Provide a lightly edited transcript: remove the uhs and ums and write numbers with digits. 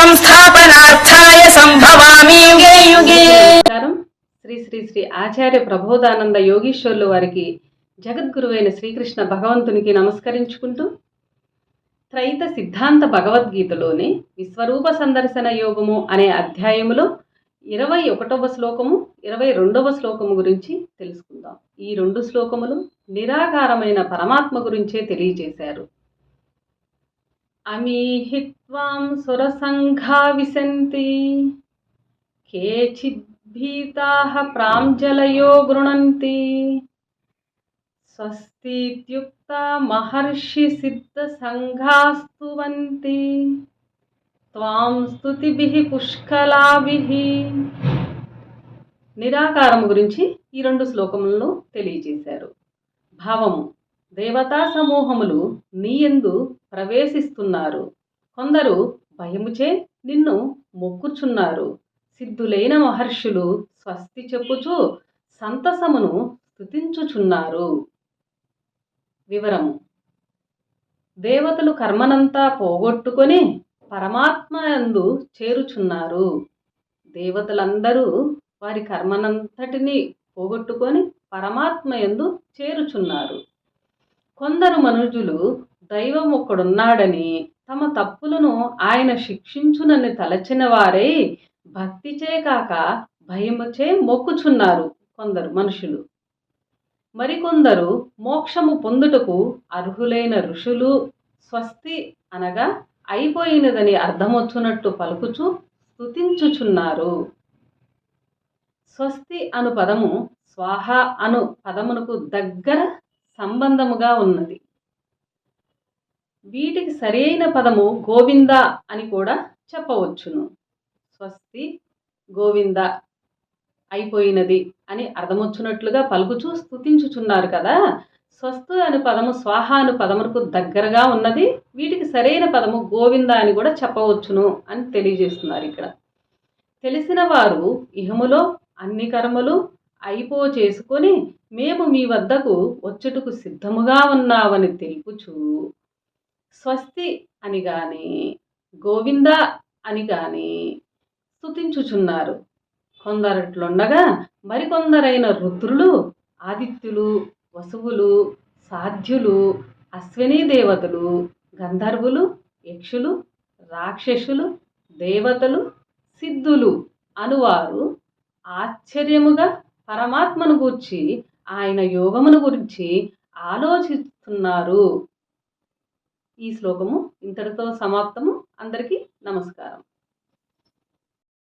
సంస్థాపనార్థాయ సంభవామి యుగే యుగే. శ్రీ శ్రీ శ్రీ ఆచార్య ప్రబోధానంద యోగీశ్వరులు వారికి జగద్గురువైన శ్రీకృష్ణ భగవంతునికి నమస్కరించుకుంటూ త్రైత సిద్ధాంత భగవద్గీతలోని విశ్వరూప సందర్శన యోగము అనే అధ్యాయములో 21వ శ్లోకము 22వ శ్లోకము గురించి తెలుసుకుందాం. ఈ 2 శ్లోకములు నిరాకారమైన పరమాత్మ గురించే తెలియజేశారు. అమీహిత్వాం సురసంఘా విశంతి కేచిద్భీతాః ప్రాంజలయో గృణంతి స్వస్తిత్యుక్తా మహర్షి సిద్ధ సంఘాస్తువంతి త్వాం స్తుతిభిః పుష్కలాభిః. నిరాకారము గురించి ఈ 2 శ్లోకములను తెలియజేశారు. భావము: దేవతా సమూహములు నీయందు ప్రవేశిస్తున్నారు. కొందరు భయముచే నిన్ను మొక్కుచున్నారు. సిద్ధులైన మహర్షులు స్వస్తి చెప్పుచు సంతసమును స్తుతించుచున్నారు. వివరము: దేవతలు కర్మనంతా పోగొట్టుకొని పరమాత్మ యందు చేరుచున్నారు. దేవతలందరూ వారి కర్మనంతటిని పోగొట్టుకొని పరమాత్మ యందు చేరుచున్నారు. కొందరు మనుజులు దైవం ఒక్కడున్నాడని తమ తప్పులను ఆయన శిక్షించునని తలచిన వారై భక్తిచే కాక భయముచే మొక్కుచున్నారు. కొందరు మనుషులు మరికొందరు మోక్షము పొందుటకు అర్హులైన ఋషులు స్వస్తి అనగా అయిపోయినదని అర్థమొచ్చునట్టు పలుకుచు స్తుతించుచున్నారు. స్వస్తి అను పదము స్వాహ అను పదమునకు దగ్గర సంబంధముగా ఉన్నది. వీటికి సరైన పదము గోవింద అని కూడా చెప్పవచ్చును. స్వస్తి గోవింద అయిపోయినది అని అర్థమొచ్చినట్లుగా పలుకుచూ స్తుతించుచున్నారు కదా. స్వస్తి అను పదము స్వాహ అను పదమునకు దగ్గరగా ఉన్నది. వీటికి సరైన పదము గోవింద అని కూడా చెప్పవచ్చును అని తెలియజేస్తున్నారు. ఇక్కడ తెలిసిన వారు ఇహములో అన్ని కర్మలు అయిపో చేసుకొని మేము మీ వద్దకు వచ్చుటకు సిద్ధముగా ఉన్నామని తెలుపుచు స్వస్తి అని గాని గోవింద అని గాని స్తుతించుచున్నారు. కొందరట్లుండగా మరికొందరైన రుద్రులు, ఆదిత్యులు, వసువులు, సాధ్యులు, అశ్విని దేవతలు, గంధర్వులు, యక్షులు, రాక్షసులు, దేవతలు, సిద్ధులు అనువారు ఆశ్చర్యముగా పరమాత్మను గూర్చి ఆయన యోగమును గురించి ఆలోచిస్తున్నారు. ఈ శ్లోకము ఇంతటితో సమాప్తము. అందరికీ నమస్కారం.